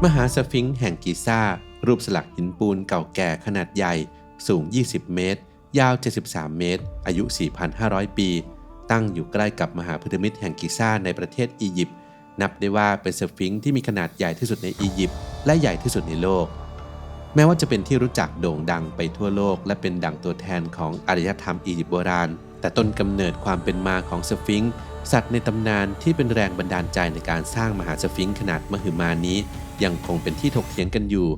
มหาสฟิงค์แห่งกิซ่ารูปสลักหินปูนเก่าแก่ขนาดใหญ่สูง20เมตรยาว73เมตรอายุ 4,500 ปีตั้งอยู่ใกล้กับมหาพีระมิดแห่งกิซ่าในประเทศอียิปต์นับได้ว่าเป็นสฟิงค์ที่มีขนาดใหญ่ที่สุดในอียิปต์และใหญ่ที่สุดในโลกแม้ว่าจะเป็นที่รู้จักโด่งดังไปทั่วโลกและเป็นดั่งตัวแทนของอารยธรรมอียิปต์โบราณแต่ต้นกำเนิดความเป็นมาของสฟิงค์สัตว์ในตำนานที่เป็นแรงบันดาลใจในการสร้างมหาสฟิงค์ขนาดมหึมานี้ยังคงเป็นที่ถกเถียงกันอยู่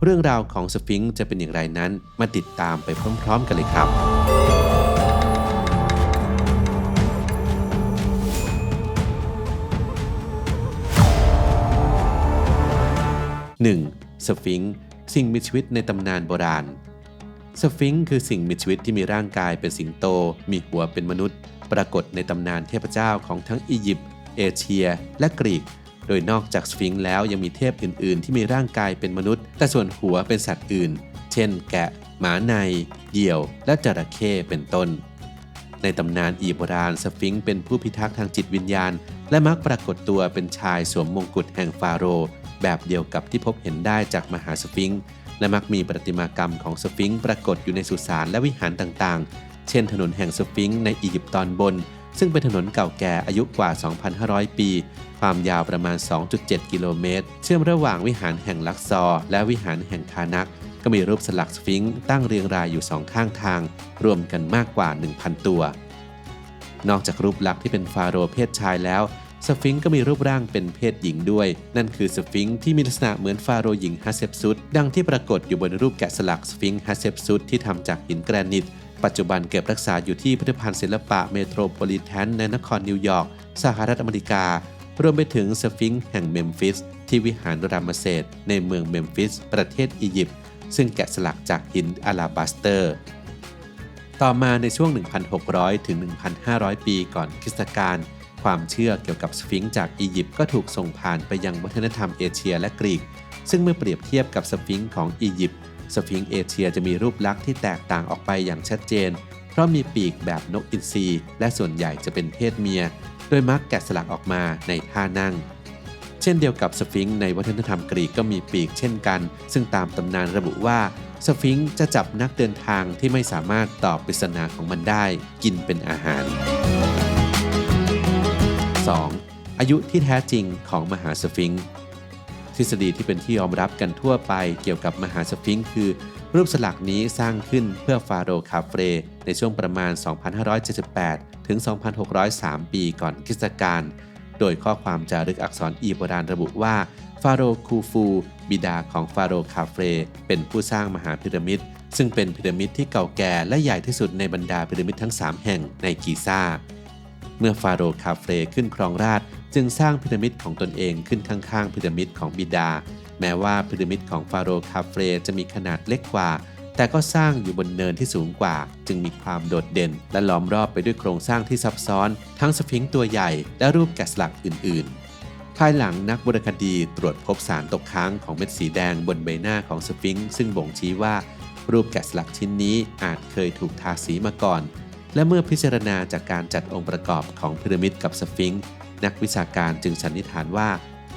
เรื่องราวของสฟิงค์จะเป็นอย่างไรนั้นมาติดตามไปพร้อมๆกันเลยครับ 1. สฟิงค์สิ่งมีชีวิตในตำนานโบราณสฟิงค์คือสิ่งมีชีวิตที่มีร่างกายเป็นสิงโตมีหัวเป็นมนุษย์ปรากฏในตำนานเทพเจ้าของทั้งอียิปต์เอเชียและกรีกโดยนอกจากสฟิงค์แล้วยังมีเทพอื่นๆที่มีร่างกายเป็นมนุษย์แต่ส่วนหัวเป็นสัตว์อื่นเช่นแกะหมาในเหยี่ยวและจระเข้เป็นต้นในตำนานอียิปต์โบราณสฟิงค์เป็นผู้พิทักษ์ทางจิตวิญญาณและมักปรากฏตัวเป็นชายสวมมงกุฎแห่งฟาโรห์แบบเดียวกับที่พบเห็นได้จากมหาสฟิงค์และมักมีประติมากรรมของสฟิงค์ปรากฏอยู่ในสุสานและวิหารต่างๆเช่นถนนแห่งสฟิงค์ในอียิปต์ตอนบนซึ่งเป็นถนนเก่าแก่อายุกว่า 2,500 ปีความยาวประมาณ 2.7 กิโลเมตรเชื่อมระหว่างวิหารแห่งลักซอร์และวิหารแห่งคานักก็มีรูปสลักสฟิงค์ตั้งเรียงรายอยู่สองข้างทางรวมกันมากกว่า 1,000 ตัวนอกจากรูปลักษณ์ที่เป็นฟาโรห์เพศชายแล้วสฟิงค์ก็มีรูปร่างเป็นเพศหญิงด้วยนั่นคือสฟิงค์ที่มีลักษณะเหมือนฟาโรห์หญิงฮัตเซปซุตดังที่ปรากฏอยู่บนรูปแกะสลักสฟิงค์ฮัตเซปซุตที่ทำจากหินแกรนิตปัจจุบันเก็บรักษาอยู่ที่พิพิธภัณฑ์ศิลปะเมโทรโพลิแทนในนครนิวยอร์กสหรัฐอเมริการวมไปถึงสฟิงค์แห่งเมมฟิสที่วิหารรามเสสในเมืองเมมฟิสประเทศอียิปต์ซึ่งแกะสลักจากหินอาลาบัสเตอร์ต่อมาในช่วง 1,600 ถึง 1,500 ปีก่อนคริสตกาลความเชื่อเกี่ยวกับสฟิงค์จากอียิปต์ก็ถูกส่งผ่านไปยังวัฒนธรรมเอเชียและกรีกซึ่งเมื่อเปรียบเทียบกับสฟิงค์ของอียิปต์สฟิงค์เอเชียจะมีรูปลักษณ์ที่แตกต่างออกไปอย่างชัดเจนเพราะมีปีกแบบนกอินทรีและส่วนใหญ่จะเป็นเพศเมียโดยมักแกะสลักออกมาในท่านั่งเช่นเดียวกับสฟิงค์ในวัฒนธรรมกรีกก็มีปีกเช่นกันซึ่งตามตำนานระบุว่าสฟิงค์จะจับนักเดินทางที่ไม่สามารถตอบปริศนาของมันได้กินเป็นอาหาร 2. อายุที่แท้จริงของมหาสฟิงค์ทฤษฎีที่เป็นที่ยอมรับกันทั่วไปเกี่ยวกับมหาสฟิงค์คือรูปสลักนี้สร้างขึ้นเพื่อฟาโรห์คาเฟรในช่วงประมาณ 2,578 ถึง 2,603 ปีก่อนคริสตกาลโดยข้อความจารึกอักษรอียิปต์โบราณระบุว่าฟาโรห์คูฟูบิดาของฟาโรห์คาเฟรเป็นผู้สร้างมหาพีระมิดซึ่งเป็นพีระมิดที่เก่าแก่และใหญ่ที่สุดในบรรดาพีระมิดทั้ง3แห่งในกิซ่าเมื่อฟาโรห์คาเฟรขึ้นครองราชย์จึงสร้างพีระมิดของตนเองขึ้นข้างๆพีระมิดของบิดาแม้ว่าพีระมิดของฟาโรห์คาเฟรจะมีขนาดเล็กกว่าแต่ก็สร้างอยู่บนเนินที่สูงกว่าจึงมีความโดดเด่นและล้อมรอบไปด้วยโครงสร้างที่ซับซ้อนทั้งสฟิงค์ตัวใหญ่และรูปแกะสลักอื่นๆภายหลังนักโบราณคดีตรวจพบสารตกค้างของเม็ดสีแดงบนใบหน้าของสฟิงค์ซึ่งบ่งชี้ว่ารูปแกะสลักชิ้นนี้อาจเคยถูกทาสีมาก่อนและเมื่อพิจารณาจากการจัดองค์ประกอบของพีระมิดกับสฟิงค์นักวิชาการจึงสันนิษฐานว่า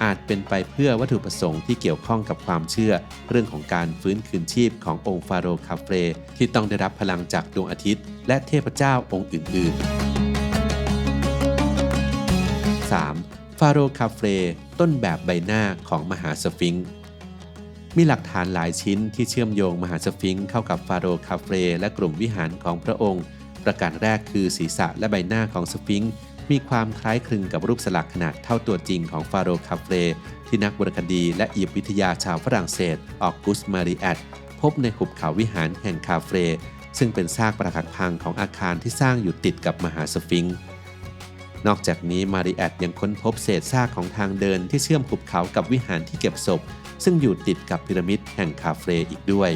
อาจเป็นไปเพื่อวัตถุประสงค์ที่เกี่ยวข้องกับความเชื่อเรื่องของการฟื้นคืนชีพขององค์ฟาโรห์คาเฟรที่ต้องได้รับพลังจากดวงอาทิตย์และเทพเจ้าองค์อื่นๆ 3. ฟาโรห์คาเฟรต้นแบบใบหน้าของมหาสฟิงค์มีหลักฐานหลายชิ้นที่เชื่อมโยงมหาสฟิงค์เข้ากับฟาโรห์คาเฟรและกลุ่มวิหารของพระองค์ประการแรกคือศีรษะและใบหน้าของสฟิงค์มีความคล้ายคลึงกับรูปสลักขนาดเท่าตัวจริงของฟาโรห์คาเฟรที่นักโบราณคดีและอียิปต์วิทยาชาวฝรั่งเศสออกุสต์มาริแอตพบในหุบเขาวิหารแห่งคาเฟรซึ่งเป็นซากปรักหักพังของอาคารที่สร้างอยู่ติดกับมหาสฟิงค์นอกจากนี้มาริแอตยังค้นพบเศษซากของทางเดินที่เชื่อมหุบเขากับวิหารที่เก็บศพซึ่งอยู่ติดกับพีระมิดแห่งคาเฟรอีกด้วย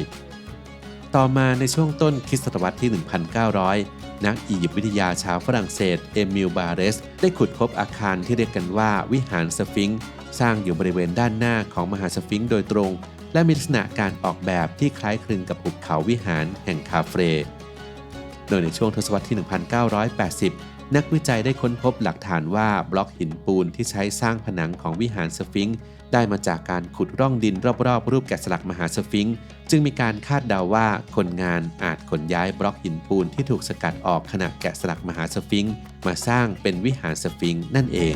ต่อมาในช่วงต้นคริสตศตวรรษที่ 1,900 นักอียิปต์วิทยาชาวฝรั่งเศสเอมิล บาเรสได้ขุดพบอาคารที่เรียกกันว่าวิหารสฟิงค์สร้างอยู่บริเวณด้านหน้าของมหาสฟิงค์โดยตรงและมีลักษณะการออกแบบที่คล้ายคลึงกับหุบเขาวิหารแห่งคาเฟรโดยในช่วงทศวรรษที่ 1980 นักวิจัยได้ค้นพบหลักฐานว่าบล็อกหินปูนที่ใช้สร้างผนังของวิหารสฟิงซ์ได้มาจากการขุดร่องดินรอบๆรูปแกะสลักมหาสฟิงซ์จึงมีการคาดเดาว่าคนงานอาจขนย้ายบล็อกหินปูนที่ถูกสกัดออกขณะแกะสลักมหาสฟิงซ์มาสร้างเป็นวิหารสฟิงซ์นั่นเอง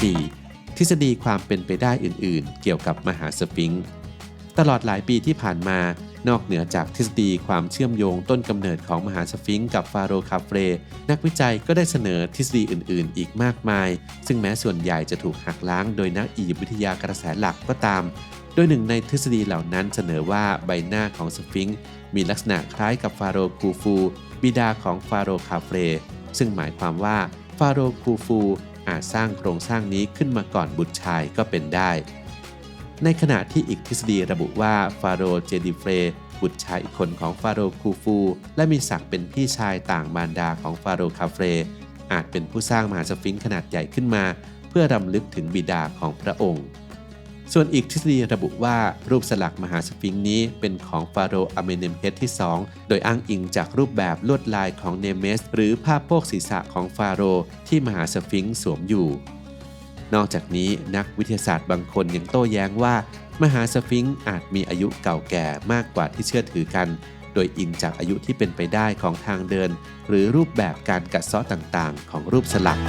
4. ทฤษฎีความเป็นไปได้อื่นๆเกี่ยวกับมหาสฟิงซ์ตลอดหลายปีที่ผ่านมานอกเหนือจากทฤษฎีความเชื่อมโยงต้นกำเนิดของมหาสฟิงซ์กับฟาโรห์คาเฟรนักวิจัยก็ได้เสนอทฤษฎีอื่นๆอีกมากมายซึ่งแม้ส่วนใหญ่จะถูกหักล้างโดยนักอียิปต์วิทยากระแสหลักก็ตามโดยหนึ่งในทฤษฎีเหล่านั้นเสนอว่าใบหน้าของสฟิงซ์มีลักษณะคล้ายกับฟาโรห์คูฟูบิดาของฟาโรห์คาเฟรซึ่งหมายความว่าฟาโรห์คูฟูอาจสร้างโครงสร้างนี้ขึ้นมาก่อนบุตรชายก็เป็นได้ในขณะที่อีกทฤษฎีระบุว่าฟาโรห์เจดิเฟรบุตรชายอีกคนของฟาโรห์คูฟูและมีศักดิ์เป็นพี่ชายต่างมารดาของฟาโรห์คาเฟรอาจเป็นผู้สร้างมหาสฟิงซ์ขนาดใหญ่ขึ้นมาเพื่อรำลึกถึงบิดาของพระองค์ส่วนอีกทฤษฎีระบุว่ารูปสลักมหาสฟิงซ์นี้เป็นของฟาโรห์อเมเนมเฮดที่2โดยอ้างอิงจากรูปแบบลวดลายของเนเมสหรือผ้าโพกศีรษะของฟาโรห์ที่มหาสฟิงซ์สวมอยู่นอกจากนี้นักวิทยาศาสตร์บางคนยังโต้แย้งว่ามหาสฟิงซ์อาจมีอายุเก่าแก่มากกว่าที่เชื่อถือกันโดยอิงจากอายุที่เป็นไปได้ของทางเดินหรือรูปแบบการกัดเซาะต่างๆของรูปสลัก 5.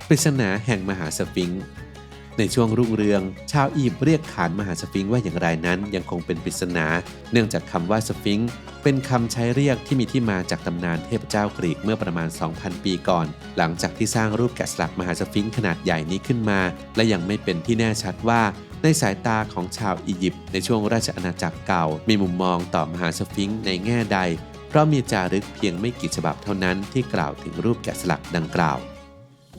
ปริศนาแห่งมหาสฟิงซ์ในช่วงรุ่งเรืองชาวอียิปต์เรียกขานมหาสฟิงซ์ว่าอย่างไรนั้นยังคงเป็นปริศนาเนื่องจากคำว่าสฟิงซ์เป็นคำใช้เรียกที่มีที่มาจากตำนานเทพเจ้ากรีกเมื่อประมาณ 2,000 ปีก่อนหลังจากที่สร้างรูปแกะสลักมหาสฟิงซ์ขนาดใหญ่นี้ขึ้นมาและยังไม่เป็นที่แน่ชัดว่าในสายตาของชาวอียิปต์ในช่วงราชอาณาจักรเก่ามีมุมมองต่อมหาสฟิงซ์ในแง่ใดเพราะมีจารึกเพียงไม่กี่ฉบับเท่านั้นที่กล่าวถึงรูปแกะสลักดังกล่าว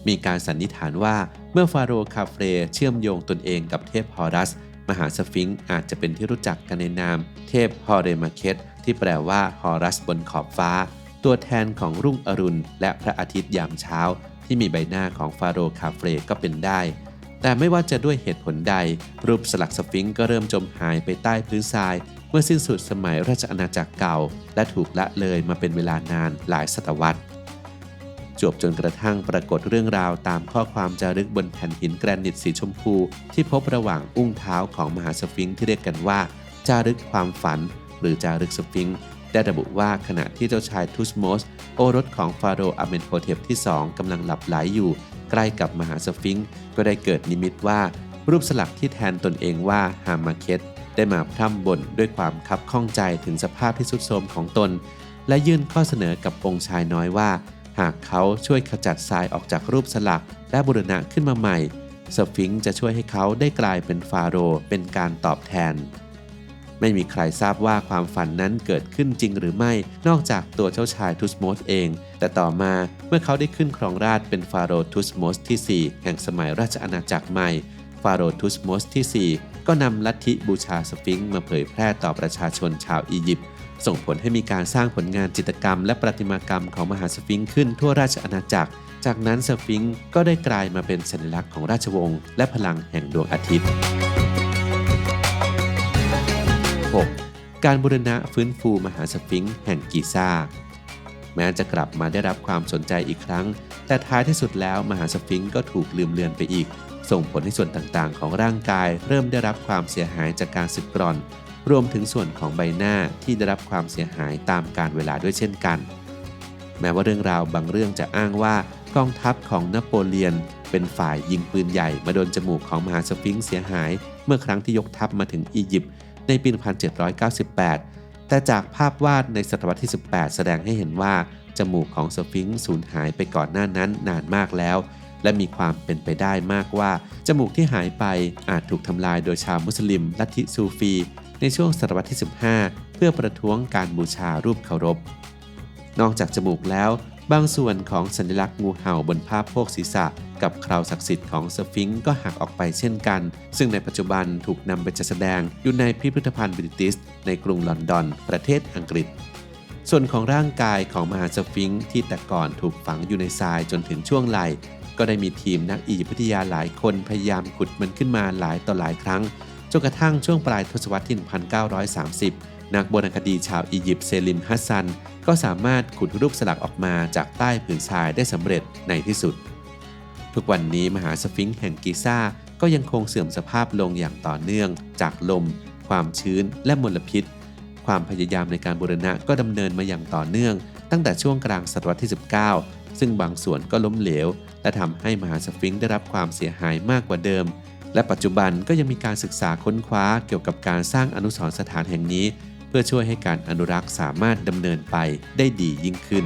มีการสันนิษฐานว่าเมื่อฟาโรห์คาเฟรเชื่อมโยงตนเองกับเทพฮอรัสมหาสฟิงซ์อาจจะเป็นที่รู้จักกันในนามเทพฮอเรมาเคสที่แปลว่าฮอรัสบนขอบฟ้าตัวแทนของรุ่งอรุณและพระอาทิตย์ยามเช้าที่มีใบหน้าของฟาโรห์คาเฟรก็เป็นได้แต่ไม่ว่าจะด้วยเหตุผลใดรูปสลักสฟิงซ์ก็เริ่มจมหายไปใต้พื้นทรายเมื่อสิ้นสุดสมัยราชอาณาจักรเก่าและถูกละเลยมาเป็นเวลานานหลายศตวรรษจวบจนกระทั่งปรากฏเรื่องราวตามข้อความจารึกบนแผ่นหินแกรนิตสีชมพูที่พบระหว่างอุ้งเท้าของมหาสฟิงซ์ที่เรียกกันว่าจารึกความฝันหรือจารึกสฟิงซ์ได้ระบุว่าขณะที่เจ้าชายทุสโมสโอรสของฟาโรห์อาเมนโฮเทปที่2กำลังหลับไหลอยู่ใกล้กับมหาสฟิงซ์ก็ได้เกิดนิมิตว่ารูปสลักที่แทนตนเองว่าฮามาเคสได้มาพร่ำบ่นด้วยความคับข้องใจถึงสภาพที่ทรุดโทรมของตนและยื่นข้อเสนอกับองค์ชายน้อยว่าหากเขาช่วยขจัดทรายออกจากรูปสลักและบูรณะขึ้นมาใหม่สฟิงซ์จะช่วยให้เขาได้กลายเป็นฟาโรห์เป็นการตอบแทนไม่มีใครทราบว่าความฝันนั้นเกิดขึ้นจริงหรือไม่นอกจากตัวเจ้าชายทุสโมสเองแต่ต่อมาเมื่อเขาได้ขึ้นครองราชย์เป็นฟาโรห์ทุสโมสที่4แห่งสมัยราชอาณาจักรใหม่ฟาโรห์ทุสโมสที่4ก็นำลัทธิบูชาสฟิงซ์มาเผยแพร่ต่อประชาชนชาวอียิปต์ส่งผลให้มีการสร้างผลงานจิตรกรรมและประติมากรรมของมหาสฟิงซ์ขึ้นทั่วราชอาณาจักรจากนั้นสฟิงซ์ก็ได้กลายมาเป็นสัญลักษณ์ของราชวงศ์และพลังแห่งดวงอาทิตย์ 6. การบูรณะฟื้นฟูมหาสฟิงซ์แห่งกิซ่าแม้จะกลับมาได้รับความสนใจอีกครั้งแต่ท้ายที่สุดแล้วมหาสฟิงซ์ก็ถูกลืมเลือนไปอีกส่งผลให้ส่วนต่างๆของร่างกายเริ่มได้รับความเสียหายจากการสึกกร่อนรวมถึงส่วนของใบหน้าที่ได้รับความเสียหายตามกาลเวลาด้วยเช่นกันแม้ว่าเรื่องราวบางเรื่องจะอ้างว่ากองทัพของนโปเลียนเป็นฝ่ายยิงปืนใหญ่มาโดนจมูกของมหาสฟิงซ์เสียหายเมื่อครั้งที่ยกทัพมาถึงอียิปต์ในปี 1798 แต่จากภาพวาดในศตวรรษที่ 18 แสดงให้เห็นว่าจมูกของสฟิงซ์สูญหายไปก่อนหน้านั้นนานมากแล้วและมีความเป็นไปได้มากว่าจมูกที่หายไปอาจถูกทำลายโดยชาวมุสลิมลัทธิซูฟีในช่วงศตวรรษที่ 15 เพื่อประท้วงการบูชารูปเคารพนอกจากจมูกแล้วบางส่วนของสัญลักษณ์งูเห่าบนผ้าโพกศีรษะกับเคราศักดิ์สิทธิ์ของสฟิงซ์ก็หักออกไปเช่นกันซึ่งในปัจจุบันถูกนำไปจัดแสดงอยู่ในพิพิธภัณฑ์บริติชในกรุงลอนดอนประเทศอังกฤษส่วนของร่างกายของมหาสฟิงซ์ที่แต่ก่อนถูกฝังอยู่ในทรายจนถึงช่วงไหล่ก็ได้มีทีมนักอียิปต์วิทยาหลายคนพยายามขุดมันขึ้นมาหลายต่อหลายครั้งจนกระทั่งช่วงปลายทศวรรษที่ 1930 นักโบราณคดีชาวอียิปต์เซลิมฮัสซันก็สามารถขุดรูปสลักออกมาจากใต้ผืนทรายได้สำเร็จในที่สุดทุกวันนี้มหาสฟิงค์แห่งกิซ่าก็ยังคงเสื่อมสภาพลงอย่างต่อเนื่องจากลมความชื้นและมลพิษความพยายามในการบูรณะก็ดำเนินมาอย่างต่อเนื่องตั้งแต่ช่วงกลางศตวรรษที่ 19 ซึ่งบางส่วนก็ล้มเหลวและทำให้มหาสฟิงค์ได้รับความเสียหายมากกว่าเดิมและปัจจุบันก็ยังมีการศึกษาค้นคว้าเกี่ยวกับการสร้างอนุสรณ์สถานแห่งนี้เพื่อช่วยให้การอนุรักษ์สามารถดำเนินไปได้ดียิ่งขึ้น